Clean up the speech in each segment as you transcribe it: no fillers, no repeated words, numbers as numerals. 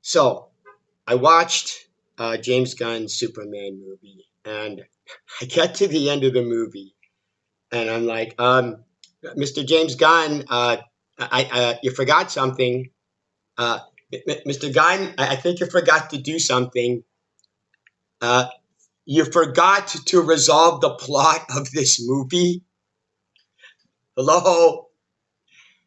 So I watched James Gunn's Superman movie, and I get to the end of the movie, and I'm like, Mr. James Gunn, you forgot something. Uh, Mr. Gunn, I think you forgot to do something. Uh, you forgot to resolve the plot of this movie. Hello.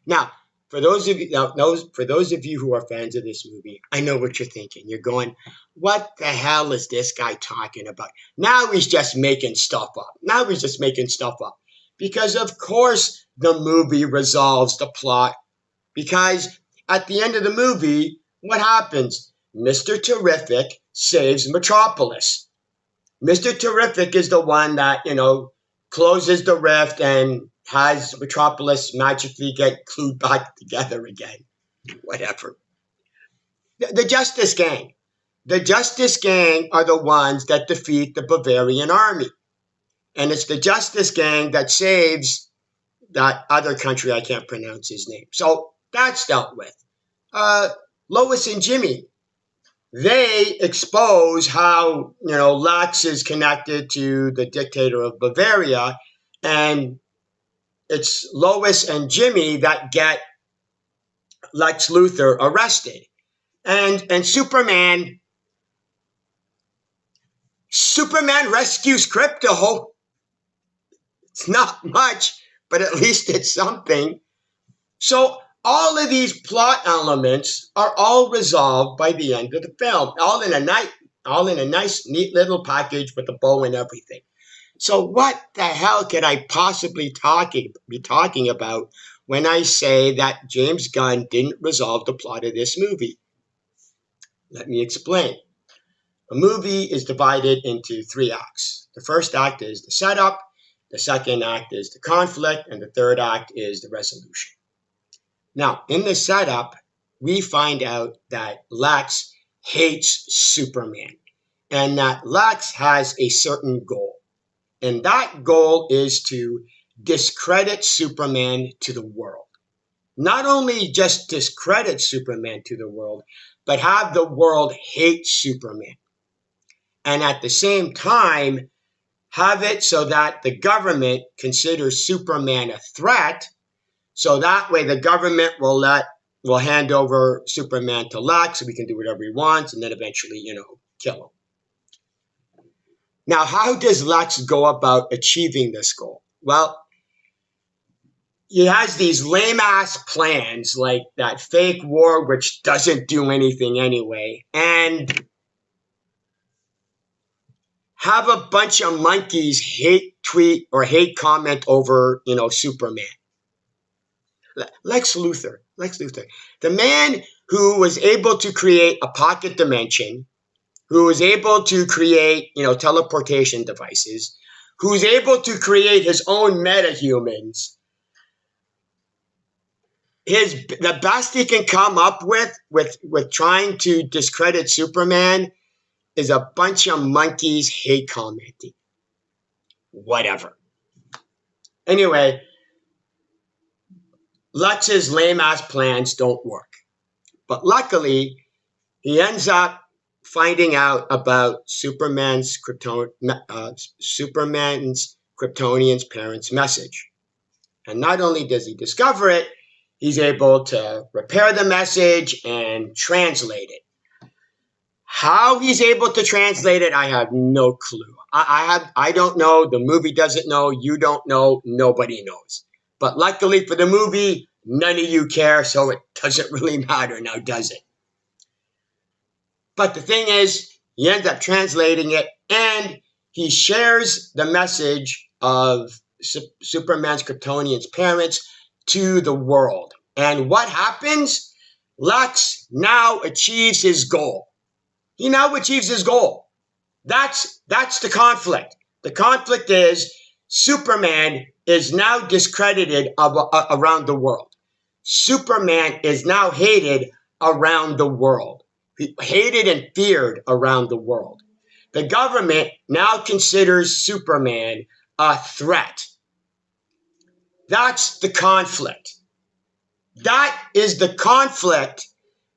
Now, for those of you who are fans of this movie, I know what you're thinking. You're going, "What the hell is this guy talking about?" Now he's just making stuff up. Now he's just making stuff up, because of course the movie resolves the plot. Because at the end of the movie, what happens? Mr. Terrific saves Metropolis. Mr. Terrific is the one that, closes the rift and has Metropolis magically get glued back together again. Whatever. The Justice Gang. The Justice Gang are the ones that defeat the Bavarian army. And it's the Justice Gang that saves that other country, I can't pronounce his name. So that's dealt with. Lois and Jimmy, they expose how, Lex is connected to the dictator of Bavaria, and it's Lois and Jimmy that get Lex Luthor arrested. And Superman rescues Krypto. It's not much, but at least it's something. So all of these plot elements are all resolved by the end of the film, all in a nice, neat little package with a bow and everything. So what the hell could I possibly be talking about when I say that James Gunn didn't resolve the plot of this movie? Let me explain. A movie is divided into 3 acts. The first act is the setup, the second act is the conflict, and the third act is the resolution. Now, in the setup, we find out that Lex hates Superman, and that Lex has a certain goal. And that goal is to discredit Superman to the world. Not only just discredit Superman to the world, but have the world hate Superman. And at the same time, have it so that the government considers Superman a threat. So that way the government will hand over Superman to Lex so he can do whatever he wants, and then eventually, kill him. Now, how does Lex go about achieving this goal? Well, he has these lame-ass plans like that fake war, which doesn't do anything anyway, and have a bunch of monkeys hate tweet or hate comment over, Superman. Lex Luthor, the man who was able to create a pocket dimension, who was able to create, teleportation devices, who's able to create his own metahumans. The best he can come up with trying to discredit Superman is a bunch of monkeys hate commenting. Whatever. Anyway, Lex's lame-ass plans don't work. But luckily, he ends up finding out about Superman's Kryptonian's parents' message. And not only does he discover it, he's able to repair the message and translate it. How he's able to translate it, I have no clue. I don't know. The movie doesn't know. You don't know. Nobody knows. But luckily for the movie, none of you care, so it doesn't really matter now, does it? But the thing is, he ends up translating it, and he shares the message of Superman's Kryptonian's parents to the world. And what happens? Lex now achieves his goal. He now achieves his goal. That's the conflict. The conflict is Superman is now discredited around the world. Superman is now hated around the world. Hated and feared around the world. The government now considers Superman a threat. That's the conflict. That is the conflict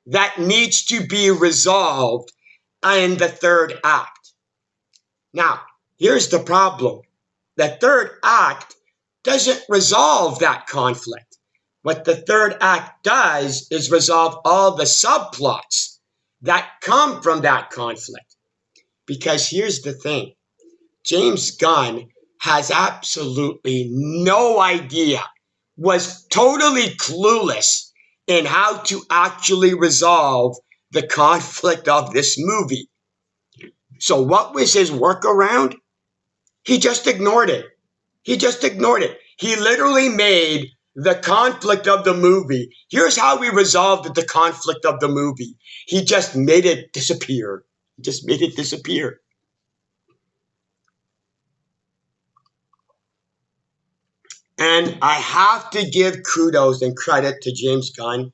that needs to be resolved in the third act. Now, here's the problem. The third act doesn't resolve that conflict. What the third act does is resolve all the subplots that come from that conflict. Because here's the thing. James Gunn has absolutely no idea, was totally clueless in how to actually resolve the conflict of this movie. So what was his workaround? He just ignored it. He just ignored it. He literally made the conflict of the movie. Here's how he resolved the conflict of the movie. He just made it disappear. He just made it disappear. And I have to give kudos and credit to James Gunn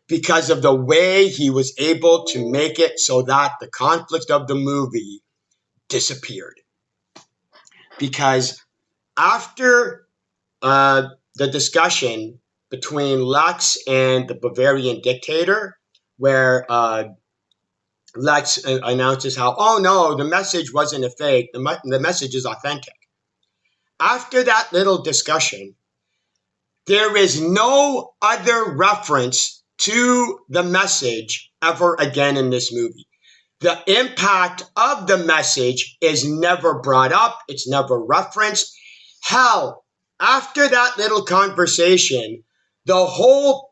because of the way he was able to make it so that the conflict of the movie disappeared. Because after the discussion between Lex and the Bavarian dictator, where Lex announces how, oh no, the message wasn't a fake, the message is authentic. After that little discussion, there is no other reference to the message ever again in this movie. The impact of the message is never brought up. It's never referenced. Hell, after that little conversation, the whole,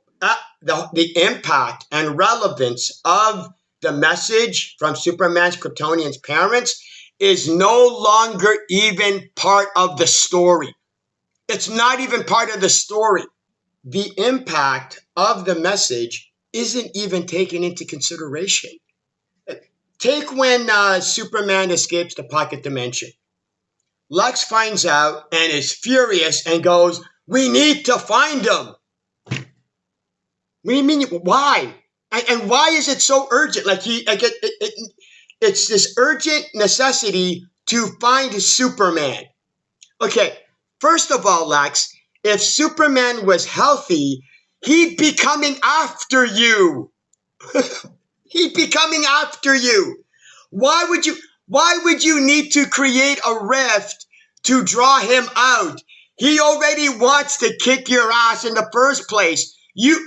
the impact and relevance of the message from Superman's Kryptonian's parents is no longer even part of the story. It's not even part of the story. The impact of the message isn't even taken into consideration. Take when Superman escapes the pocket dimension. Lex finds out and is furious and goes, "We need to find him." What do you mean? Why? And why is it so urgent? Like it's this urgent necessity to find Superman. Okay, first of all, Lex, if Superman was healthy, he'd be coming after you. He'd be coming after you. Why would you need to create a rift to draw him out? He already wants to kick your ass in the first place. You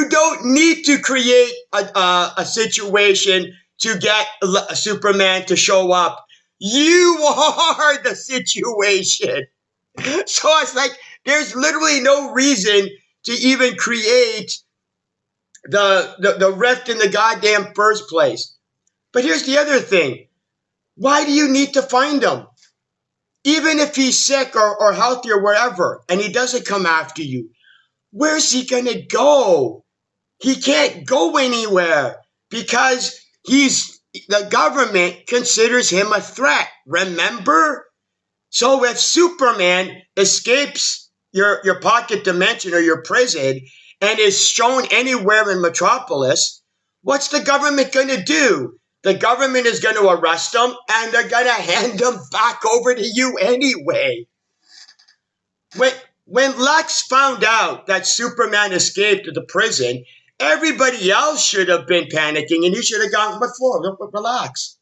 don't need to create a situation to get Superman to show up. You are the situation. So it's like there's literally no reason to even create the rift in the goddamn first place. But here's the other thing. Why do you need to find him? Even if he's sick or healthy or wherever, and he doesn't come after you, where's he gonna go? He can't go anywhere because the government considers him a threat. Remember? So if Superman escapes your pocket dimension or your prison and is shown anywhere in Metropolis, what's the government going to do? The government is going to arrest him and they're going to hand him back over to you anyway. When Lex found out that Superman escaped the prison, everybody else should have been panicking and he should have gone, relax.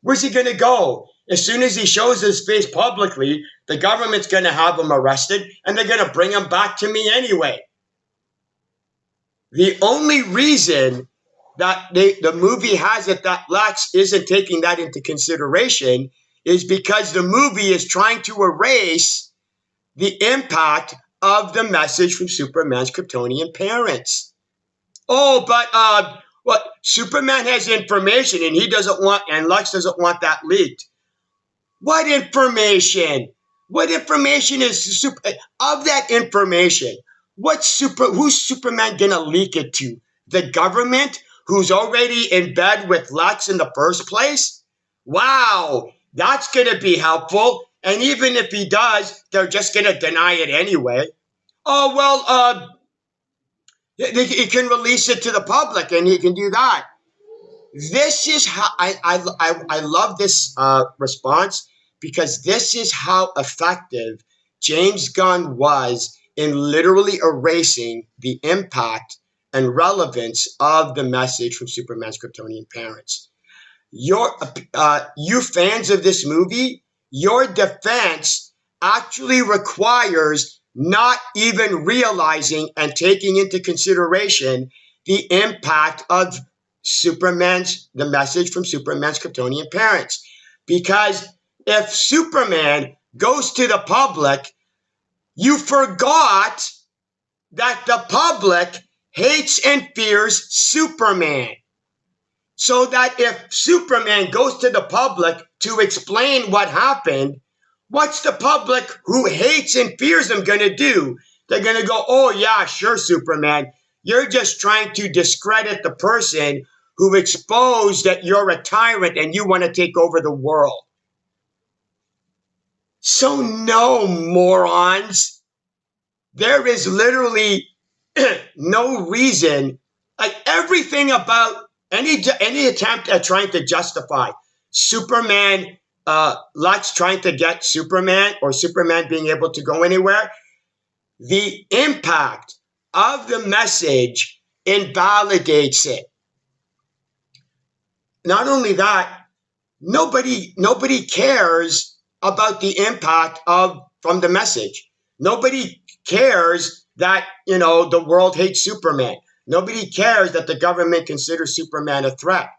Where's he going to go? As soon as he shows his face publicly, the government's going to have him arrested and they're going to bring him back to me anyway. The only reason that the movie has it that Lex isn't taking that into consideration is because the movie is trying to erase the impact of the message from Superman's Kryptonian parents. Oh, but Superman has information and Lex doesn't want that leaked. What information? What information is of that information? Who's Superman gonna leak it to? The government, who's already in bed with Lex in the first place? Wow, that's gonna be helpful. And even if he does, they're just gonna deny it anyway. Oh well, he can release it to the public, and he can do that. This is how I love this response, because this is how effective James Gunn was in literally erasing the impact and relevance of the message from Superman's Kryptonian parents. You fans of this movie, your defense actually requires not even realizing and taking into consideration the impact of the message from Superman's Kryptonian parents. Because if Superman goes to the public, you forgot that the public hates and fears Superman. So that if Superman goes to the public to explain what happened, what's the public who hates and fears him going to do? They're going to go, oh yeah, sure, Superman. You're just trying to discredit the person who exposed that you're a tyrant and you want to take over the world. So no, morons. There is literally no reason, like everything about any attempt at trying to justify Superman, Lex trying to get Superman or Superman being able to go anywhere, the impact of the message invalidates it. Not only that, nobody cares about the impact from the message. Nobody cares that, the world hates Superman. Nobody cares that the government considers Superman a threat.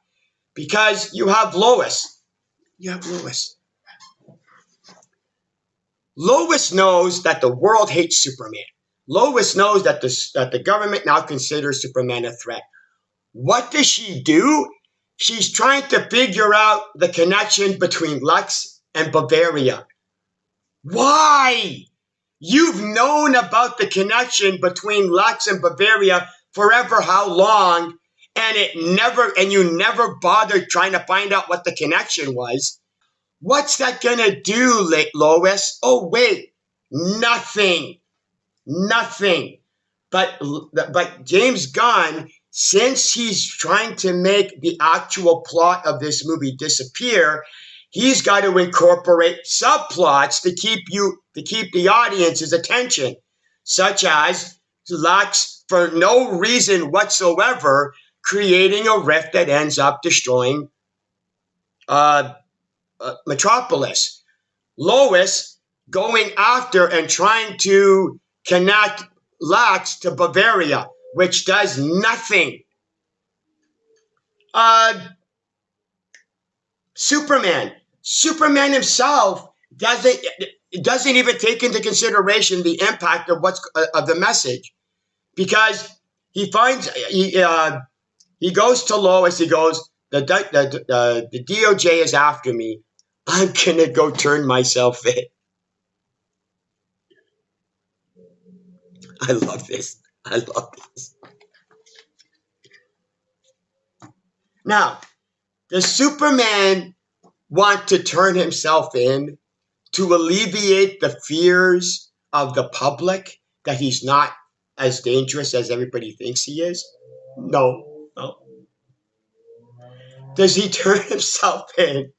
Because you have Lois. Lois knows that the world hates Superman. Lois knows that the government now considers Superman a threat. What does she do? She's trying to figure out the connection between Lex and Bavaria. Why? You've known about the connection between Lex and Bavaria forever how long, and you never bothered trying to find out what the connection was. What's that gonna do, Lois? Oh wait, nothing. But James Gunn, since he's trying to make the actual plot of this movie disappear, he's got to incorporate subplots to keep the audience's attention, such as Lex, for no reason whatsoever, creating a rift that ends up destroying Metropolis. Lois going after and trying to connect Lex to Bavaria, which does nothing. Superman himself doesn't even take into consideration the impact of the message, because he goes to Lois. He goes, the DOJ is after me. I'm gonna go turn myself in. I love this. Now, does Superman want to turn himself in to alleviate the fears of the public that he's not as dangerous as everybody thinks he is? No. Does he turn himself in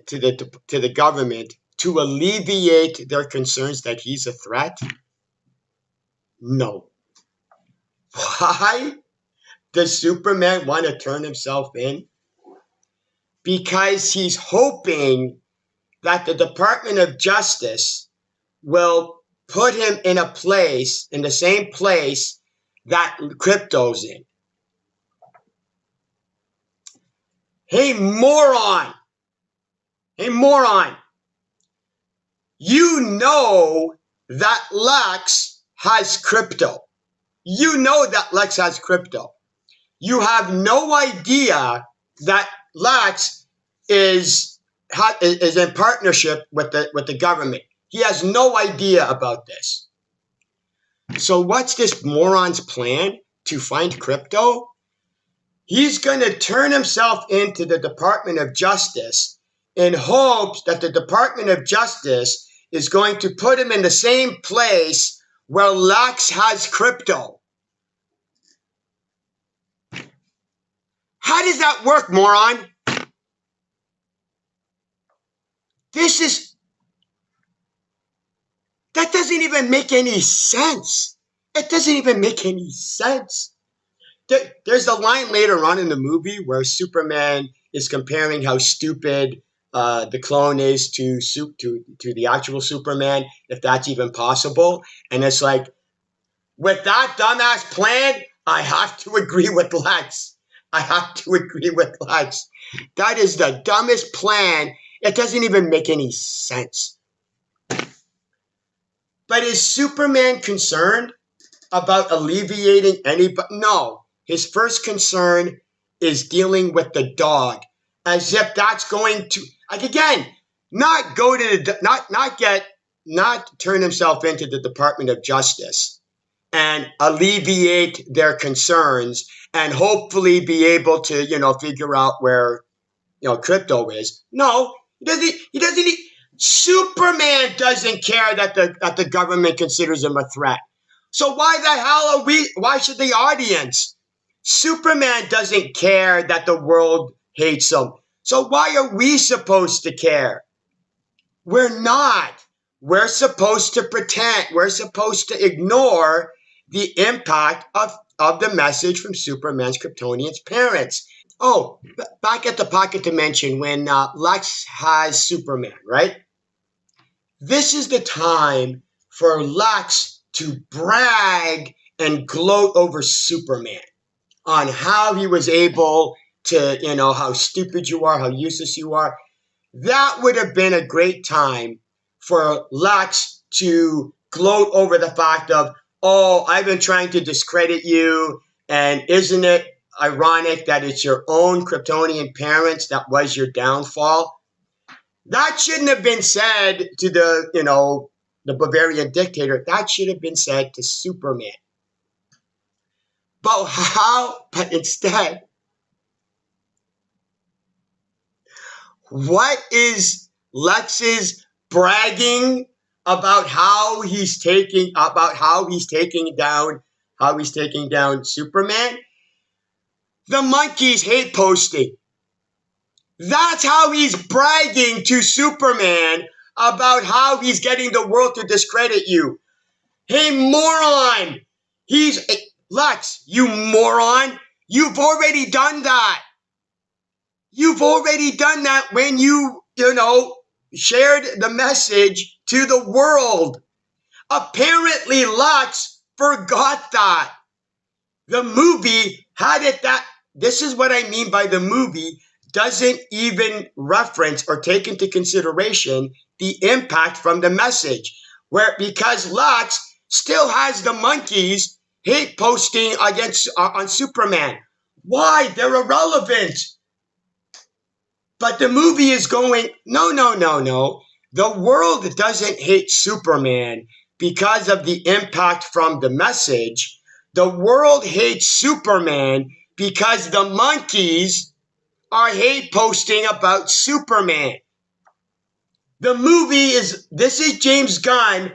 to the government to alleviate their concerns that he's a threat? No. Why does Superman want to turn himself in? Because he's hoping that the Department of Justice will put him in the same place that Krypto's in. Hey, moron! You know that Lex has Krypto. You have no idea that Lex is in partnership with the government. He has no idea about this. So what's this moron's plan to find Krypto? He's going to turn himself into the Department of Justice in hopes that the Department of Justice is going to put him in the same place where Lex has Krypto. How does that work, moron? that doesn't even make any sense. It doesn't even make any sense. There's a line later on in the movie where Superman is comparing how stupid the clone is to the actual Superman, if that's even possible. And it's like, with that dumbass plan, I have to agree with Lex. I have to agree with Lex. That is the dumbest plan. It doesn't even make any sense. But is Superman concerned about alleviating anybody? No. His first concern is dealing with the dog, as if that's going to, like, again, not go to the, not turn himself into the Department of Justice and alleviate their concerns and hopefully be able to, figure out where, crypto is. No, he doesn't. Superman doesn't care that the government considers him a threat. So why the hell why should the audience? Superman doesn't care that the world hates him. So why are we supposed to care? We're not. We're supposed to pretend. We're supposed to ignore the impact of the message from Superman's Kryptonian's parents. Oh, back at the pocket dimension when Lex has Superman, right? This is the time for Lex to brag and gloat over Superman on how he was able to, how stupid you are, how useless you are. That would have been a great time for Lex to gloat over the fact of, oh, I've been trying to discredit you, and isn't it ironic that it's your own Kryptonian parents that was your downfall? That shouldn't have been said to the Bavarian dictator. That should have been said to Superman. But instead, what is Lex's bragging about how he's taking down Superman? The monkeys hate posting. That's how he's bragging to Superman about how he's getting the world to discredit you. Hey, moron! Lex, you moron! You've already done that. You've already done that when you shared the message to the world. Apparently, Lex forgot that. The movie had it that, this is what I mean by the movie doesn't even reference or take into consideration the impact from the message. Because Lex still has the monkeys hate posting on Superman. Why? They're irrelevant. But the movie is going, no. The world doesn't hate Superman because of the impact from the message. The world hates Superman because the monkeys are hate posting about Superman. This is James Gunn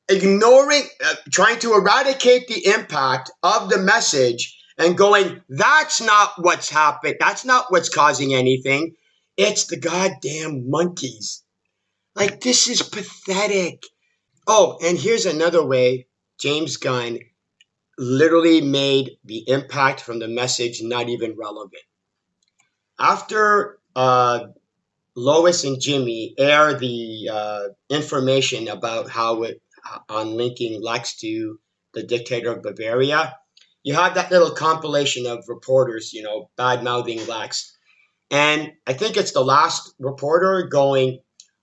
trying to eradicate the impact of the message and going, that's not what's happened. That's not what's causing anything. It's the goddamn monkeys. Like, this is pathetic. Oh, and here's another way James Gunn literally made the impact from the message not even relevant. After Lois and Jimmy air the information about on linking Lex to the dictator of Bavaria, you have that little compilation of reporters, bad-mouthing Lex. And I think it's the last reporter going,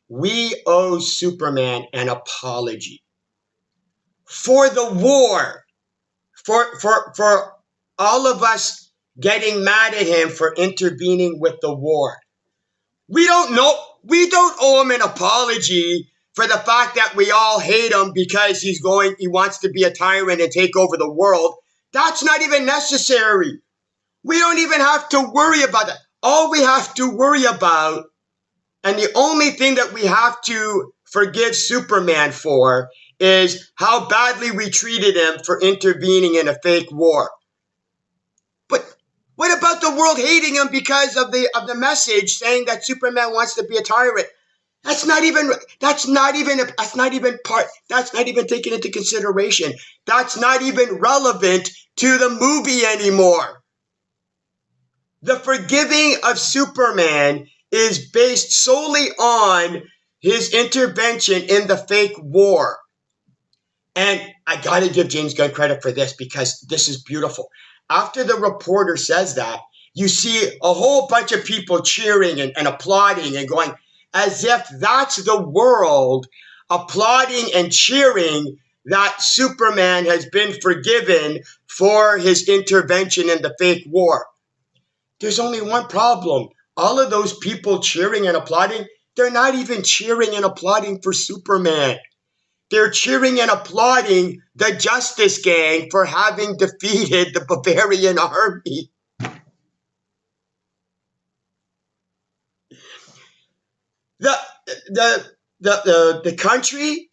we owe Superman an apology for the war, for all of us getting mad at him for intervening with the war. We don't owe him an apology for the fact that we all hate him because he wants to be a tyrant and take over the world. That's not even necessary. We don't even have to worry about that. All we have to worry about, and the only thing that we have to forgive Superman for, is how badly we treated him for intervening in a fake war. But what about the world hating him because of the message saying that Superman wants to be a tyrant? That's not even taken into consideration. That's not even relevant to the movie anymore. The forgiving of Superman is based solely on his intervention in the fake war. And I gotta give James Gunn credit for this because this is beautiful. After the reporter says that, you see a whole bunch of people cheering and applauding and going, as if that's the world applauding and cheering that Superman has been forgiven for his intervention in the fake war. There's only one problem. All of those people cheering and applauding, they're not even cheering and applauding for Superman. They're cheering and applauding the Justice Gang for having defeated the Bavarian army. The country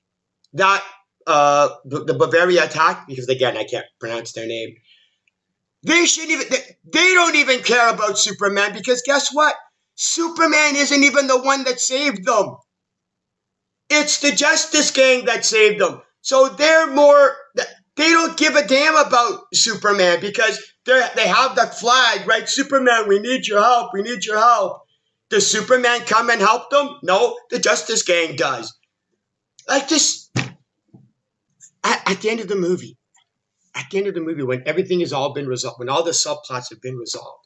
that the Bavaria attacked, because again I can't pronounce their name, they don't even care about Superman, because guess what? Superman isn't even the one that saved them. It's the Justice Gang that saved them. So they don't give a damn about Superman because they have the flag, right? Superman, we need your help. We need your help. Does Superman come and help them? No, the Justice Gang does. Like this, at the end of the movie, when everything has all been resolved, when all the subplots have been resolved,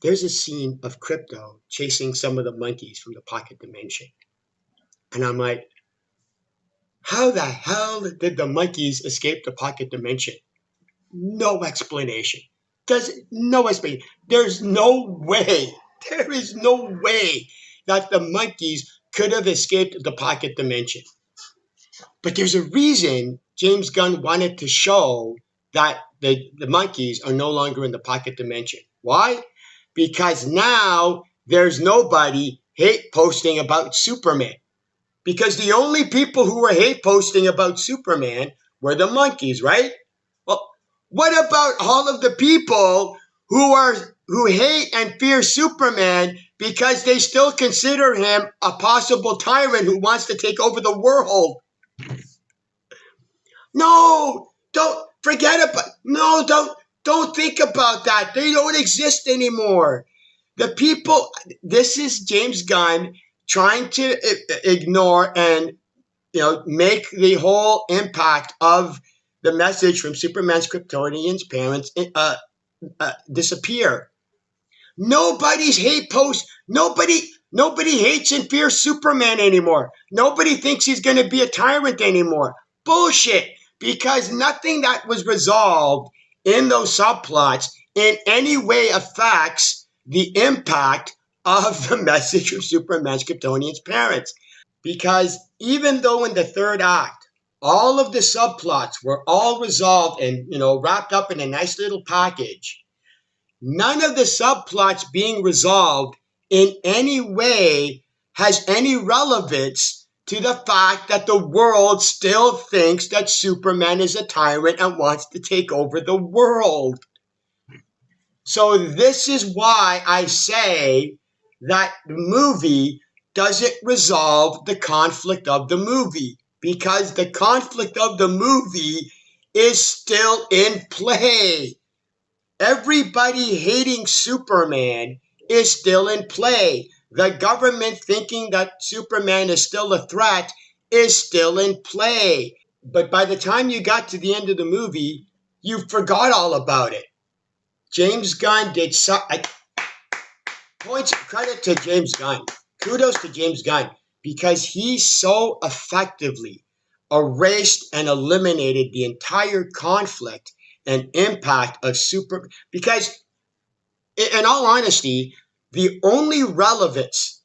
there's a scene of Crypto chasing some of the monkeys from the pocket dimension. And I'm like, how the hell did the monkeys escape the pocket dimension? No explanation. There's no explanation. There's no way. There is no way that the monkeys could have escaped the pocket dimension. But there's a reason James Gunn wanted to show that the monkeys are no longer in the pocket dimension. Why? Because now there's nobody hate posting about Superman. Because the only people who were hate posting about Superman were the monkeys, right? Well, what about all of the people who hate and fear Superman because they still consider him a possible tyrant who wants to take over the world? No, don't think about that. They don't exist anymore. The people, this is James Gunn trying to ignore and make the whole impact of the message from Superman's Kryptonian's parents disappear. Nobody's hate post. Nobody hates and fears Superman anymore. Nobody thinks he's going to be a tyrant anymore. Bullshit. Because nothing that was resolved in those subplots in any way affects the impact of the message of Superman's Kryptonian's parents. Because even though in the third act, all of the subplots were all resolved and, wrapped up in a nice little package, none of the subplots being resolved in any way has any relevance to the fact that the world still thinks that Superman is a tyrant and wants to take over the world. So this is why I say that the movie doesn't resolve the conflict of the movie, because the conflict of the movie is still in play. Everybody hating Superman is still in play. The government thinking that Superman is still a threat is still in play. But by the time you got to the end of the movie, you forgot all about it. James Gunn did points of credit to James Gunn. Kudos to James Gunn, because he so effectively erased and eliminated the entire conflict and impact of because in all honesty, the only relevance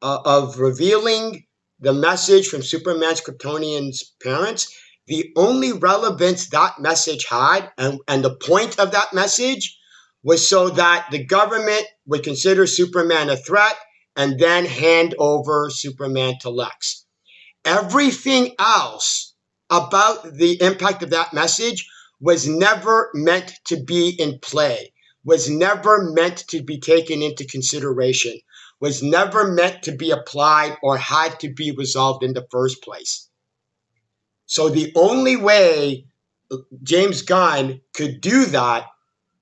of revealing the message from Superman's Kryptonian's parents, the only relevance that message had, and the point of that message, was so that the government would consider Superman a threat and then hand over Superman to Lex. Everything else about the impact of that message was never meant to be in play, was never meant to be taken into consideration, was never meant to be applied or had to be resolved in the first place. So the only way James Gunn could do that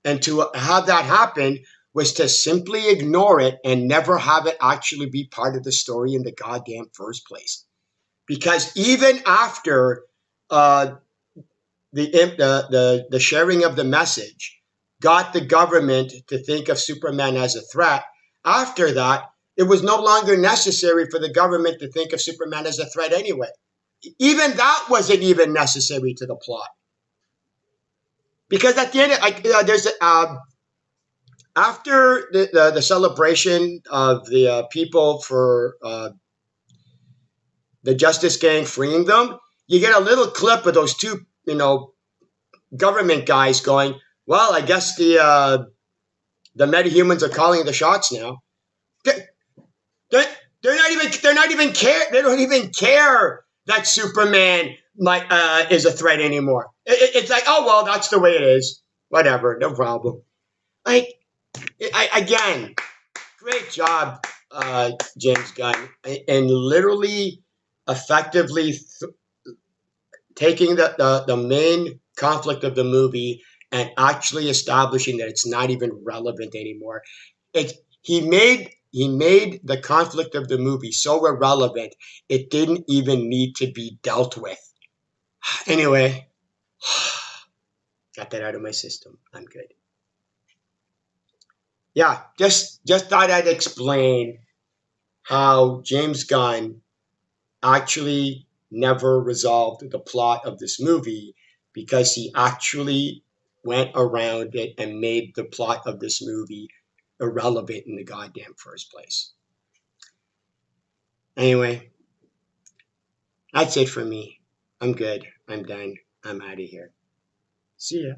and to have that happen was to simply ignore it and never have it actually be part of the story in the goddamn first place. Because even after the sharing of the message got the government to think of Superman as a threat, after that, it was no longer necessary for the government to think of Superman as a threat anyway. Even that wasn't even necessary to the plot. Because at the end, there's after the celebration of the people for the Justice Gang freeing them, you get a little clip of those two, government guys going, "Well, I guess the metahumans are calling the shots now." They're, they're not even care. They don't even care that Superman is a threat anymore. It's like, oh well, that's the way it is. Whatever, no problem. Like, again, great job, James Gunn, and literally, effectively taking the main conflict of the movie and actually establishing that it's not even relevant anymore. He made the conflict of the movie so irrelevant it didn't even need to be dealt with. Anyway, got that out of my system. I'm good. Yeah, just thought I'd explain how James Gunn actually never resolved the plot of this movie because he actually went around it and made the plot of this movie irrelevant in the goddamn first place. Anyway, that's it for me. I'm good. I'm done. I'm out of here. See ya.